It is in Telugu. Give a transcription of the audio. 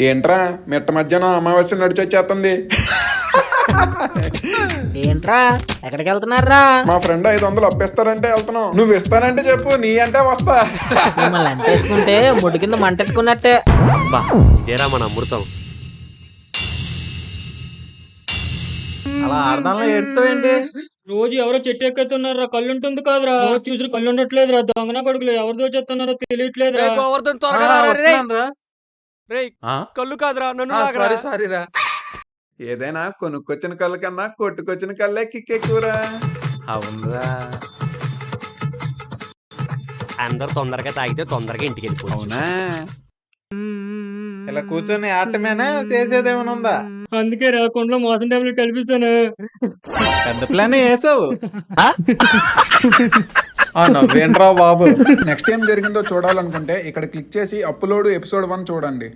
ఏంట్రా మిట్ట మధ్యాహ్నం అమావాస్య నడిచొచ్చేస్తుంది. ఏంట్రా ఎక్కడికి వెళ్తున్నారా? మా ఫ్రెండ్ 500 అప్పిస్తారంటే వెళ్తున్నాం. నువ్వు ఇస్తానంటే చెప్పు, నీ అంటే వస్తా. మిమ్మల్ని అంటేసుకుంటే ముడి కింద మంటెట్టుకున్నట్టే. బా ఇదేరా మన అమృతం. అలా ఆడదాంలో ఏడుస్తావేంటి? రోజు ఎవరో చెట్టు ఎక్కుతున్నారా? కళ్ళు ఉంటుంది కాదురా, రోజు చూసి కళ్ళు ఉండట్లేదురా. దొంగన కొడుకులు ఎవరు దోచేస్తున్నారో తెలియట్లేదురా. కళ్ళు కాదురా నన్ను సారీరా. ఏదైనా కొనుక్కొచ్చిన కళ్ళ కన్నా కొట్టుకొచ్చిన కళ్ళే కిక్కెక్కువరా. అవునరా. అందరు తొందరగా తాగితే తొందరగా ఇంటికి వెళ్ళిపోవచ్చు. అవునా? ఇలా కూర్చొని ఆటమేనా చేసేదేమైనా ఉందా? అందుకే రాకుండా మోసం టైంలో కల్పిస్తాను. పెద్ద ప్లాన్ వేసావు. నవ్వేంట్రా బాబు. నెక్స్ట్ ఏం జరిగిందో చూడాలనుకుంటే ఇక్కడ క్లిక్ చేసి అప్లోడ్ ఎపిసోడ్ 1 చూడండి.